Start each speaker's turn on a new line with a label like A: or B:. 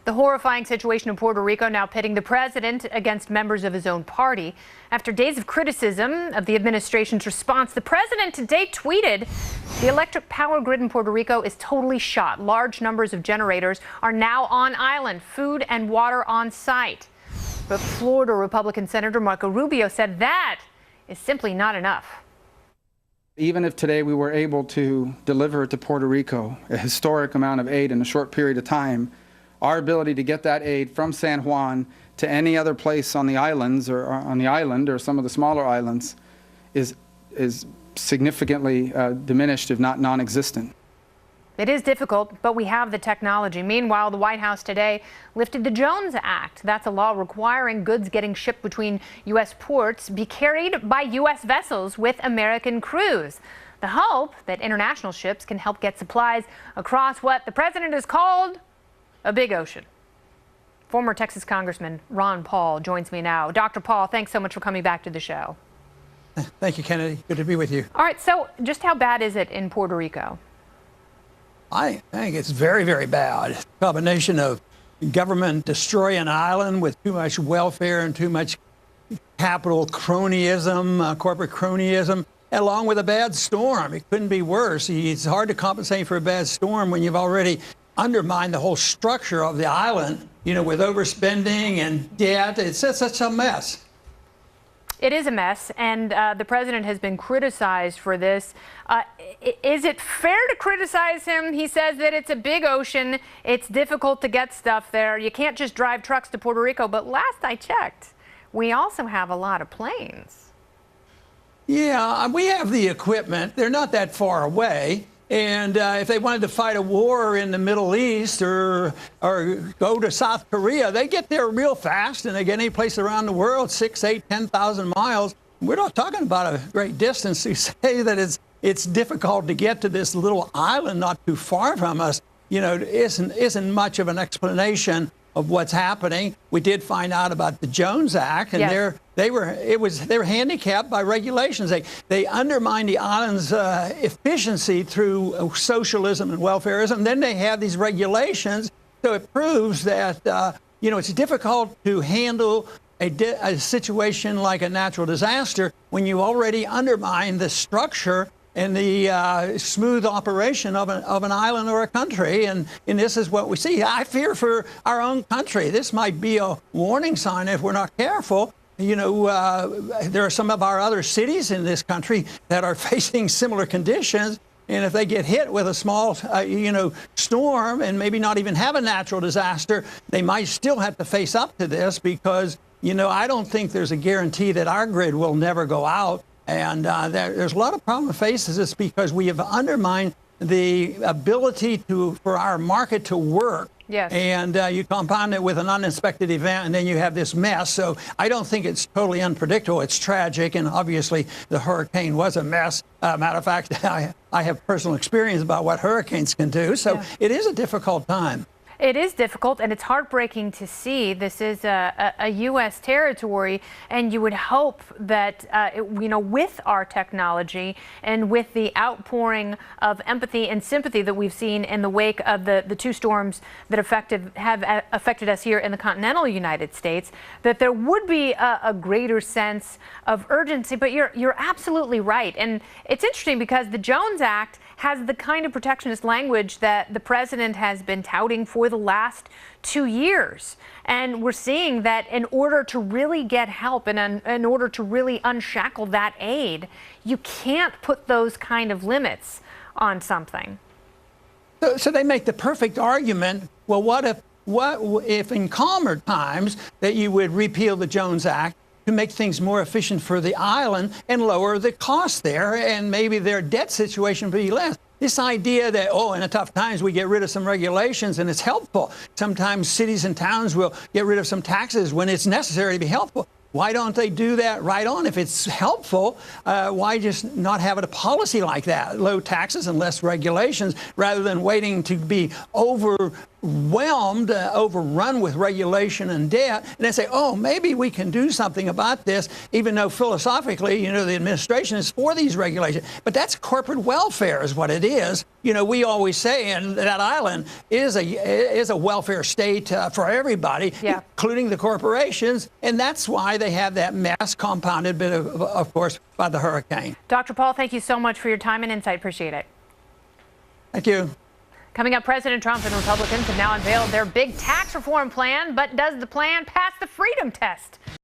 A: The horrifying situation in Puerto Rico now pitting the president against members of his own party. After days of criticism of the administration's response, the president today tweeted, "The electric power grid in Puerto Rico is totally shot. Large numbers of generators are now on island, food and water on site." But Florida Republican Senator Marco Rubio said that is simply not enough.
B: Even if today we were able to deliver to Puerto Rico a historic amount of aid in a short period of time, our ability to get that aid from San Juan to any other place on the islands or on the island or some of the smaller islands is significantly diminished, if not non-existent.
A: It is difficult, but we have the technology. Meanwhile, the White House today lifted the Jones Act. That's a law requiring goods getting shipped between U.S. ports be carried by U.S. vessels with American crews. The hope that international ships can help get supplies across what the president has called a big ocean. Former Texas Congressman Ron Paul joins me now. Dr. Paul, thanks so much for coming back to the show.
C: Thank you, Kennedy. Good to be with you.
A: All right, so just how bad is it in Puerto Rico?
C: I think it's very, very bad. A combination of government destroying an island with too much welfare and too much capital cronyism, corporate cronyism, along with a bad storm. It couldn't be worse. It's hard to compensate for a bad storm when you've already undermined the whole structure of the island, with overspending and debt. It's just such a mess.
A: It is a mess, and the president has been criticized for this. Is it fair to criticize him? He says that it's a big ocean. It's difficult to get stuff there. You can't just drive trucks to Puerto Rico. But last I checked, we also have a lot of planes.
C: Yeah, we have the equipment. They're not that far away. And if they wanted to fight a war in the Middle East or go to South Korea, they get there real fast, and they get any place around the world, 6, 8, 10,000 miles. We're not talking about a great distance to say that it's difficult to get to this little island not too far from us. Isn't much of an explanation of what's happening. We did find out about the Jones Act, and
A: yes.
C: they were handicapped by regulations. They undermined the island's efficiency through socialism and welfarism. Then they have these regulations, so it proves that it's difficult to handle a situation like a natural disaster when you already undermine the structure and the smooth operation of an island or a country. And this is what we see. I fear for our own country. This might be a warning sign if we're not careful. There are some of our other cities in this country that are facing similar conditions. And if they get hit with a small, storm and maybe not even have a natural disaster, they might still have to face up to this because, I don't think there's a guarantee that our grid will never go out. And there's a lot of problem faces this because we have undermined the ability for our market to work.
A: Yes.
C: And you compound it with an unexpected event, and then you have this mess. So I don't think it's totally unpredictable. It's tragic, and obviously the hurricane was a mess. Matter of fact, I have personal experience about what hurricanes can do. So yeah. It is a difficult time.
A: It is difficult, and it's heartbreaking to see. This is a U.S. territory, and you would hope that, with our technology and with the outpouring of empathy and sympathy that we've seen in the wake of the two storms that have affected us here in the continental United States, that there would be a greater sense of urgency. But you're absolutely right. And it's interesting because the Jones Act has the kind of protectionist language that the president has been touting for the last 2 years. And we're seeing that in order to really get help and in order to really unshackle that aid, you can't put those kind of limits on something.
C: So they make the perfect argument. Well, what if in calmer times that you would repeal the Jones Act to make things more efficient for the island and lower the cost there, and maybe their debt situation be less. This idea that, in the tough times we get rid of some regulations and it's helpful. Sometimes cities and towns will get rid of some taxes when it's necessary to be helpful. Why don't they do that right on? If it's helpful, why just not have a policy like that? Low taxes and less regulations rather than waiting to be whelmed, overrun with regulation and debt, and they say, oh, maybe we can do something about this, even though philosophically, the administration is for these regulations. But that's corporate welfare is what it is. We always say, and that island is a welfare state for everybody, including the corporations, and that's why they have that mess compounded, of course, by the hurricane.
A: Dr. Paul, thank you so much for your time and insight. Appreciate it.
C: Thank you.
A: Coming up, President Trump and Republicans have now unveiled their big tax reform plan, but does the plan pass the freedom test?